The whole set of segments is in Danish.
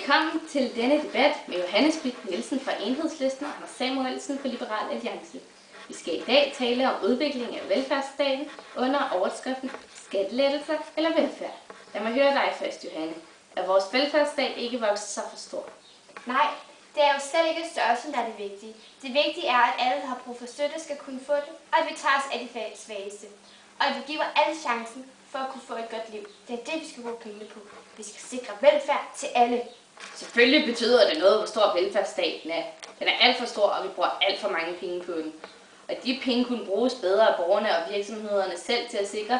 Velkommen til denne debat med Johannes Schmidt Nielsen fra Enhedslisten og Anders Samuelsen fra Liberal Alliance. Vi skal i dag tale om udvikling af velfærdsstaten under overskriften skattelettelser eller velfærd. Lad mig høre dig først, Johanne. Er vores velfærdsstat ikke vokset sig for stor? Nej, det er jo slet ikke størrelsen, der er det vigtige. Det vigtige er, at alle, der har brug for støtte, skal kunne få det, og at vi tager os af de svageste. Og at vi giver alle chancen for at kunne få et godt liv. Det er det, vi skal bruge pengene på. Vi skal sikre velfærd til alle. Selvfølgelig betyder det noget, hvor stor velfærdsstaten er. Den er alt for stor, og vi bruger alt for mange penge på den. Og de penge kunne bruges bedre af borgerne og virksomhederne selv til at sikre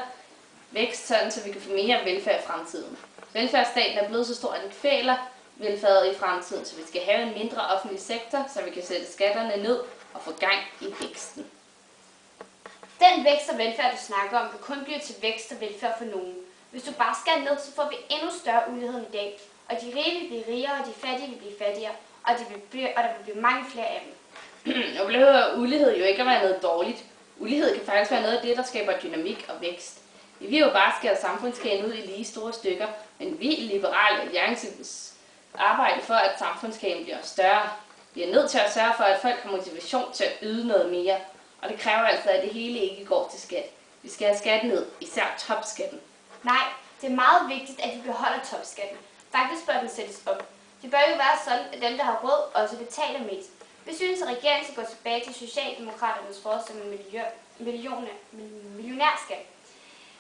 vækst, sådan så vi kan få mere velfærd i fremtiden. Velfærdsstaten er blevet så stor, at den kvæler velfærdet i fremtiden, så vi skal have en mindre offentlig sektor, så vi kan sætte skatterne ned og få gang i væksten. Den vækst og velfærd, du snakker om, vil kun blive til vækst og velfærd for nogen. Hvis du bare skal ned, så får vi endnu større ulighed end i dag. Og de rige vil blive rigere, og de fattige vil blive fattigere, og der vil blive mange flere af dem. Nu behøver ulighed jo ikke at være noget dårligt. Ulighed kan faktisk være noget af det, der skaber dynamik og vækst. Vi vil jo bare skære samfundskagen ud i lige store stykker, men vi i Liberal Alliance arbejder for, at samfundskagen bliver større. Vi er nødt til at sørge for, at folk har motivation til at yde noget mere, og det kræver altså, at det hele ikke går til skat. Vi skal have skatten ned, især topskatten. Nej, det er meget vigtigt, at vi beholder topskatten. Faktisk bør den sættes op. Det bør jo være sådan, at dem, der har råd, også betaler mest. Vi synes, at regeringen skal gå tilbage til Socialdemokraternes forslag med millionærskat.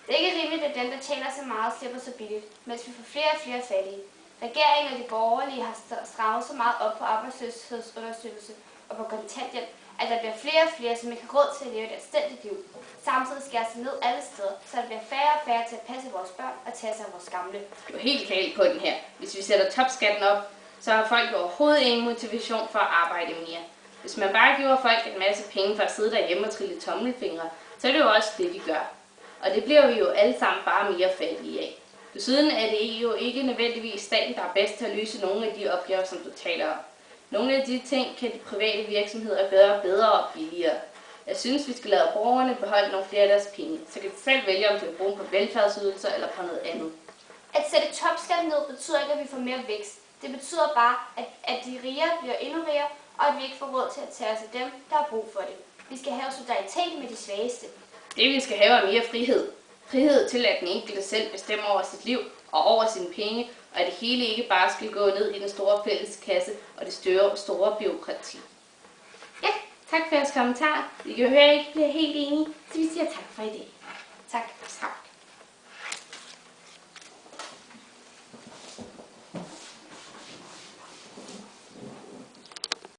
Det er ikke rimeligt, at dem, der tjener så meget, slipper så billigt, mens vi får flere og flere fattige. Regeringen og de borgerlige har strammet så meget op på arbejdsløshedsunderstøttelse og på kontanthjælp, at der bliver flere og flere, som ikke har råd til at leve et anstændigt liv. Samtidig skæres det ned alle steder, så der bliver færre og færre til at passe vores børn og tage sig af vores gamle. Du er helt galt på den her. Hvis vi sætter topskatten op, så har folk overhovedet ingen motivation for at arbejde mere. Hvis man bare giver folk en masse penge for at sidde derhjemme og trille tommelfingre, så er det jo også det, vi gør. Og det bliver vi jo alle sammen bare mere fattige af. Desuden er det jo ikke nødvendigvis staten, der er bedst til at løse nogle af de opgaver, som du taler om. Nogle af de ting kan de private virksomheder gøre bedre og billigere. Jeg synes, vi skal lade borgerne beholde nogle flere af deres penge, så kan de selv vælge, om de vil bruge på velfærdsydelser eller på noget andet. At sætte topskatten ned betyder ikke, at vi får mere vækst. Det betyder bare, at de rige bliver endnu rigere, og at vi ikke får råd til at tage os af dem, der har brug for det. Vi skal have solidaritet med de svageste. Det vi skal have er mere frihed. Frihed til, at den enkelte selv bestemmer over sit liv og over sine penge, og at det hele ikke bare skal gå ned i den store fælleskasse og det store bureaukrati. Ja, tak for jeres kommentarer. Vi kan jo høre, at I ikke bliver helt enige, så vi siger